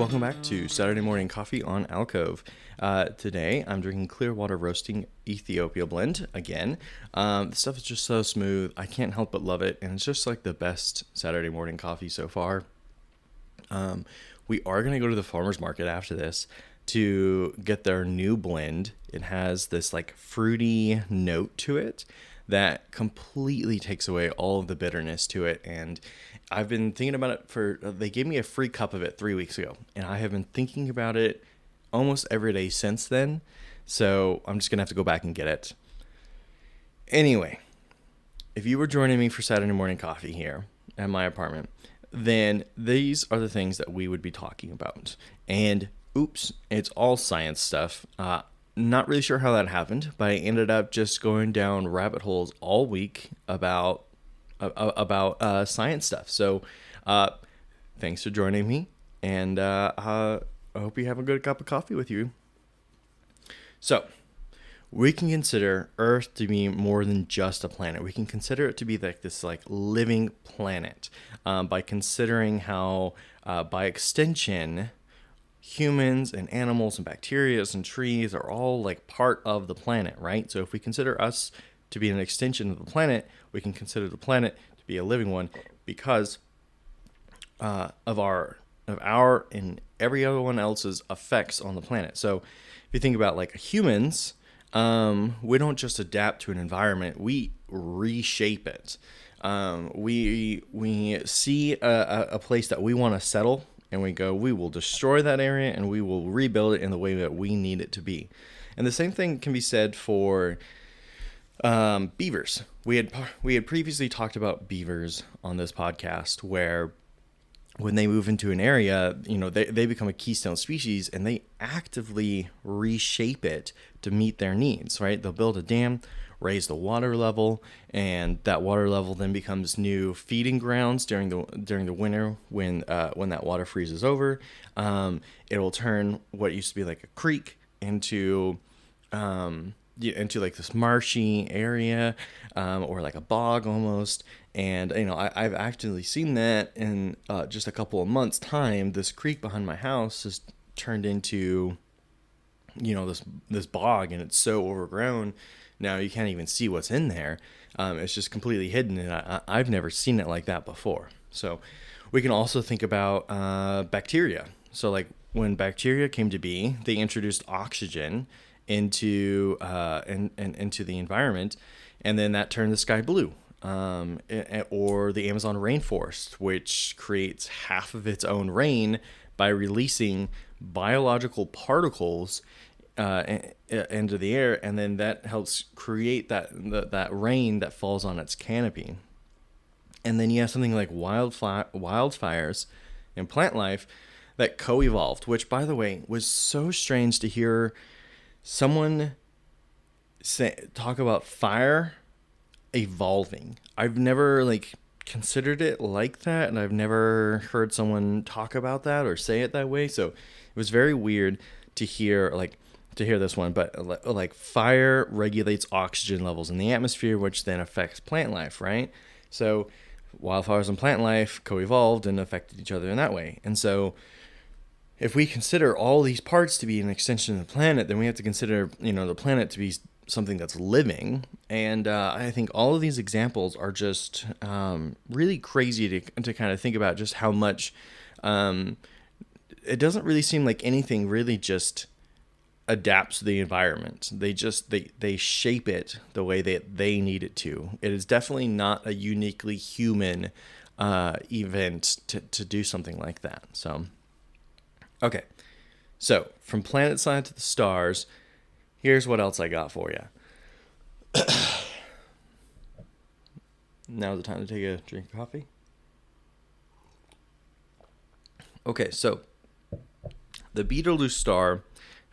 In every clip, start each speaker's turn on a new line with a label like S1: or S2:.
S1: Welcome back to Saturday Morning Coffee on Alcove. Today I'm drinking Clearwater Roasting Ethiopia Blend again. The stuff is just so smooth. I can't help but love it, and it's just like the best Saturday morning coffee so far. We are going to go to the farmer's market after this to get their new blend. It has this like fruity note to it that completely takes away all of the bitterness to it. And I've been thinking about it they gave me a free cup of it 3 weeks ago, and I have been thinking about it almost every day since then. So I'm just going to have to go back and get it. Anyway, if you were joining me for Saturday morning coffee here at my apartment, then these are the things that we would be talking about. And oops, it's all science stuff. Not really sure how that happened, but I ended up just going down rabbit holes all week about science stuff. So thanks for joining me, and I hope you have a good cup of coffee with you. So we can consider Earth to be more than just a planet. We can consider it to be like this like living planet by considering how by extension humans and animals and bacteria and trees are all like part of the planet, right? So if we consider us to be an extension of the planet, we can consider the planet to be a living one because of our and every other one else's effects on the planet. So if you think about like humans, we don't just adapt to an environment, we reshape it. We see a place that we want to settle, and we will destroy that area and we will rebuild it in the way that we need it to be. And the same thing can be said for beavers. We had previously talked about beavers on this podcast, where when they move into an area, they become a keystone species, and they actively reshape it to meet their needs, right? They'll build a dam, raise the water level, and that water level then becomes new feeding grounds during the winter when that water freezes over. It will turn what used to be like a creek into like this marshy area, or like a bog almost. And I've actually seen that in just a couple of months' time. This creek behind my house has turned into this bog, and it's so overgrown now you can't even see what's in there. It's just completely hidden, and I've never seen it like that before. So we can also think about bacteria. So like when bacteria came to be, they introduced oxygen into into the environment, and then that turned the sky blue. Or the Amazon rainforest, which creates half of its own rain by releasing biological particles into the air, and then that helps create that rain that falls on its canopy. And then you have something like wildfires and plant life that co-evolved, which, by the way, was so strange to hear someone talk about fire evolving. I've never considered it like that, and I've never heard someone talk about that or say it that way. So it was very weird to hear this one. But like fire regulates oxygen levels in the atmosphere, which then affects plant life, right? So wildfires and plant life co-evolved and affected each other in that way. And so if we consider all these parts to be an extension of the planet, then we have to consider the planet to be something that's living. And I think all of these examples are just really crazy to kind of think about just how much it doesn't really seem like anything really just adapts to the environment. They shape it the way that they need it to. It is definitely not a uniquely human event to do something like that. So okay, so from planet side to the stars, here's what else I got for you. Now's the time to take a drink of coffee. Okay, so the Betelgeuse star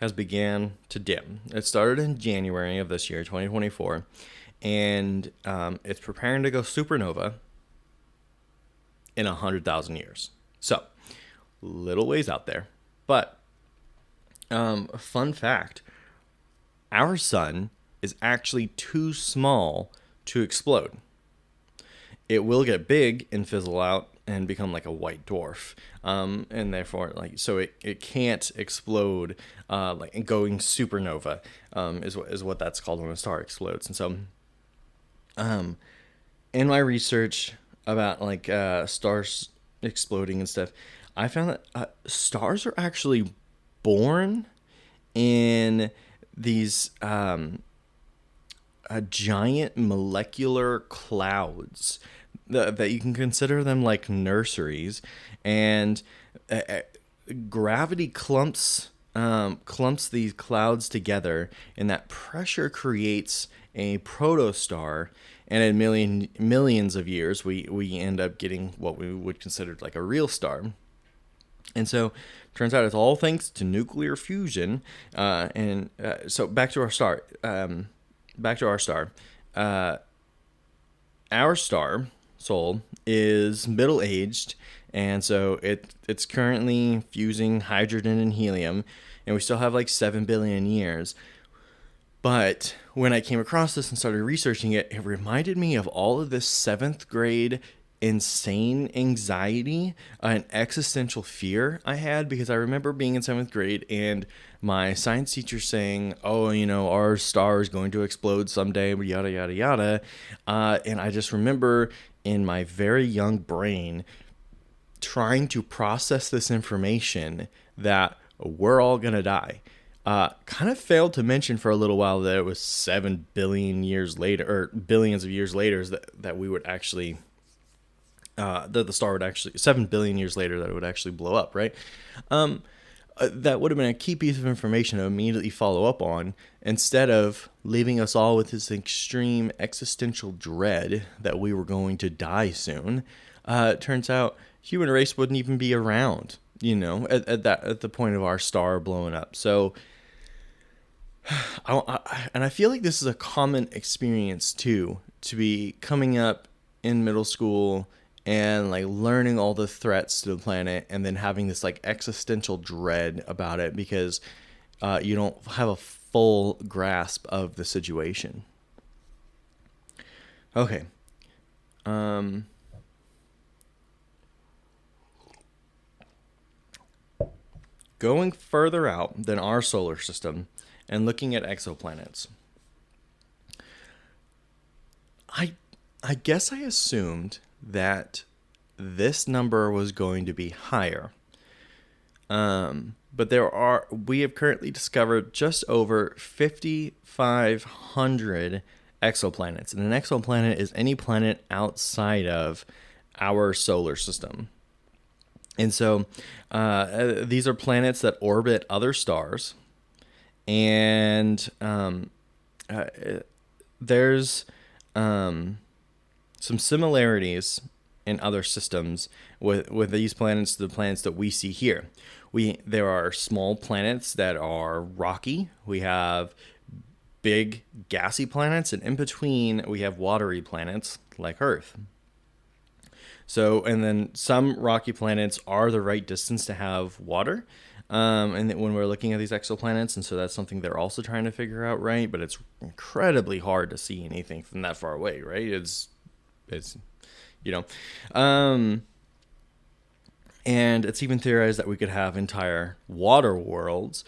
S1: has began to dim. It started in January of this year, 2024, and it's preparing to go supernova in 100,000 years. So, little ways out there. But, fun fact, our sun is actually too small to explode. it will get big and fizzle out and become like a white dwarf. And therefore, like, so it can't explode, like going supernova, is what that's called when a star explodes. And so, in my research about like stars exploding and stuff, I found that stars are actually born in these giant molecular clouds that you can consider them like nurseries, and gravity clumps these clouds together, and that pressure creates a protostar. And in millions of years, we end up getting what we would consider like a real star. And so, turns out it's all thanks to nuclear fusion. So back to our star. Our star, Sol, is middle-aged, and so it's currently fusing hydrogen and helium, and we still have like 7 billion years. But when I came across this and started researching it, it reminded me of all of this 7th grade insane anxiety and existential fear I had, because I remember being in 7th grade and my science teacher saying, oh, our star is going to explode someday, yada, yada, yada. And I just remember in my very young brain trying to process this information that we're all going to die. Kind of failed to mention for a little while that it was 7 billion years later, or billions of years later, that we would actually, that the star would actually, 7 billion years later, that it would actually blow up, right? That would have been a key piece of information to immediately follow up on, instead of leaving us all with this extreme existential dread that we were going to die soon. It turns out human race wouldn't even be around, at the point of our star blowing up. So, and I feel like this is a common experience too, to be coming up in middle school and like learning all the threats to the planet, and then having this like existential dread about it because you don't have a full grasp of the situation. Okay. Going further out than our solar system and looking at exoplanets, I guess I assumed that this number was going to be higher. But we have currently discovered just over 5,500 exoplanets. And an exoplanet is any planet outside of our solar system. And so these are planets that orbit other stars. And there's some similarities in other systems with these planets to the planets that we see here. There are small planets that are rocky. We have big gassy planets, and in between we have watery planets like Earth. So, and then some rocky planets are the right distance to have water. And when we're looking at these exoplanets, and so that's something they're also trying to figure out, right? But it's incredibly hard to see anything from that far away, right? It's and it's even theorized that we could have entire water worlds,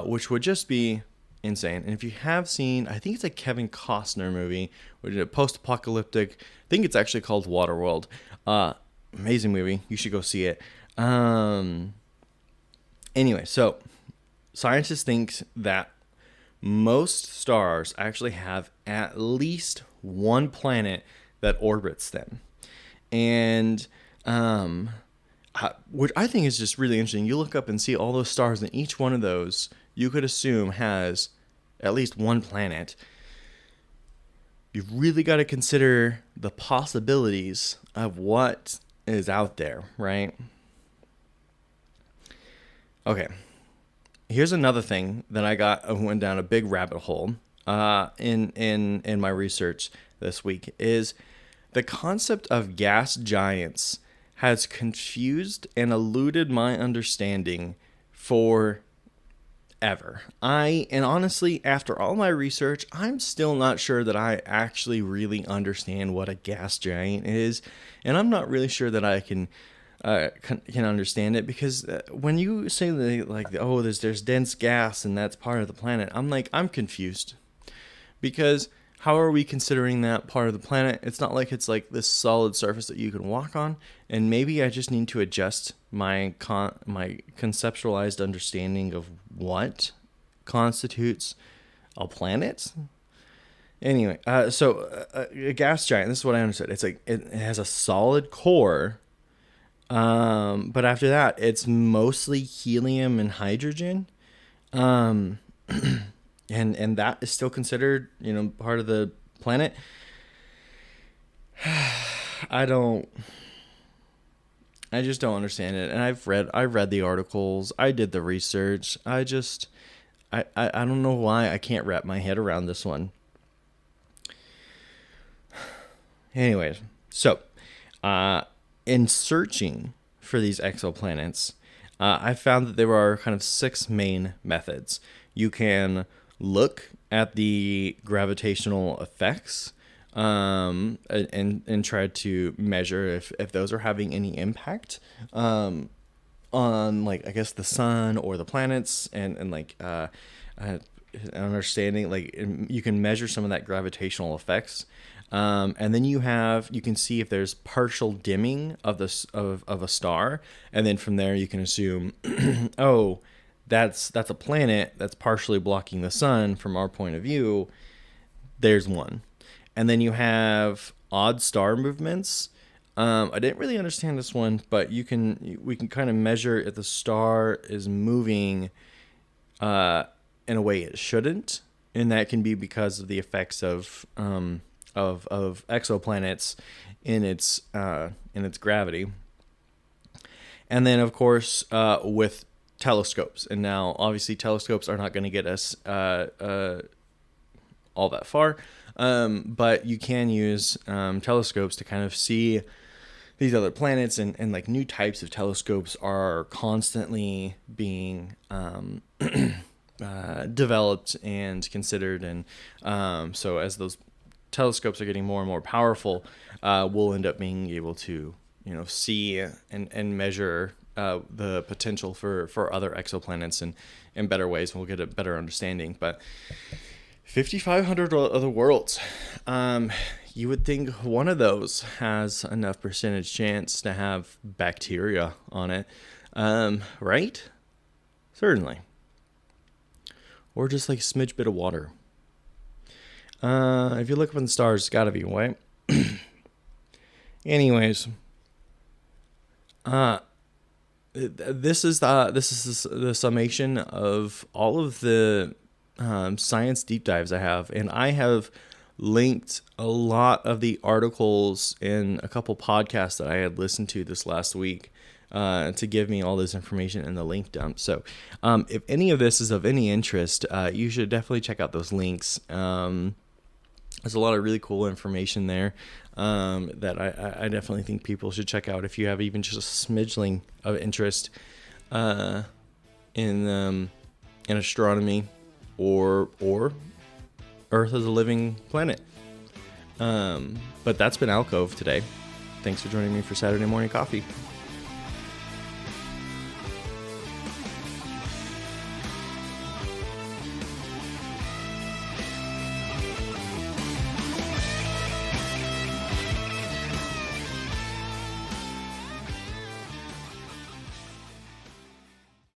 S1: which would just be insane. And if you have seen, I think it's a Kevin Costner movie, which is a post-apocalyptic, I think it's actually called Waterworld. Amazing movie. You should go see it. Anyway, so scientists think that most stars actually have at least one planet that orbits them. And which I think is just really interesting. You look up and see all those stars, and each one of those you could assume has at least one planet. You've really got to consider the possibilities of what is out there, right? Okay, here's another thing that I went down a big rabbit hole in my research this week, is the concept of gas giants has confused and eluded my understanding for ever. And honestly, after all my research, I'm still not sure that I actually really understand what a gas giant is, and I'm not really sure that I can understand it, because when you say there's dense gas and that's part of the planet, I'm confused, because how are we considering that part of the planet? It's not like it's like this solid surface that you can walk on. And maybe I just need to adjust my conceptualized understanding of what constitutes a planet. Anyway, a gas giant, this is what I understood. It's like it has a solid core, but after that, it's mostly helium and hydrogen. Um, and that is still considered, part of the planet. I just don't understand it. And I've read the articles. I did the research. I don't know why I can't wrap my head around this one. Anyways, so in searching for these exoplanets, I found that there are kind of 6 main methods. You can look at the gravitational effects, and try to measure if those are having any impact on, like, I guess the sun or the planets, and understanding, you can measure some of that gravitational effects, and then you can see if there's partial dimming of a star, and then from there you can assume oh, that's a planet that's partially blocking the sun from our point of view. There's one. And then you have odd star movements. I didn't really understand this one, but we can kind of measure if the star is moving in a way it shouldn't, and that can be because of the effects of exoplanets in its gravity. And then, of course, with telescopes. And now, obviously, telescopes are not going to get us all that far. But you can use telescopes to kind of see these other planets, and like new types of telescopes are constantly being developed and considered. And so as those telescopes are getting more and more powerful, we'll end up being able to, see and measure the potential for other exoplanets in better ways, and we'll get a better understanding. But 5,500 other worlds. You would think one of those has enough percentage chance to have bacteria on it, right? Certainly. Or just like a smidge bit of water. If you look up in the stars, it's got to be, right? Anyways, this is the summation of all of the science deep dives I have, and I have linked a lot of the articles in a couple podcasts that I had listened to this last week to give me all this information in the link dump. So if any of this is of any interest, you should definitely check out those links. There's a lot of really cool information there that I definitely think people should check out if you have even just a smidgeling of interest in astronomy or Earth as a living planet. But that's been Alcove today. Thanks for joining me for Saturday Morning Coffee.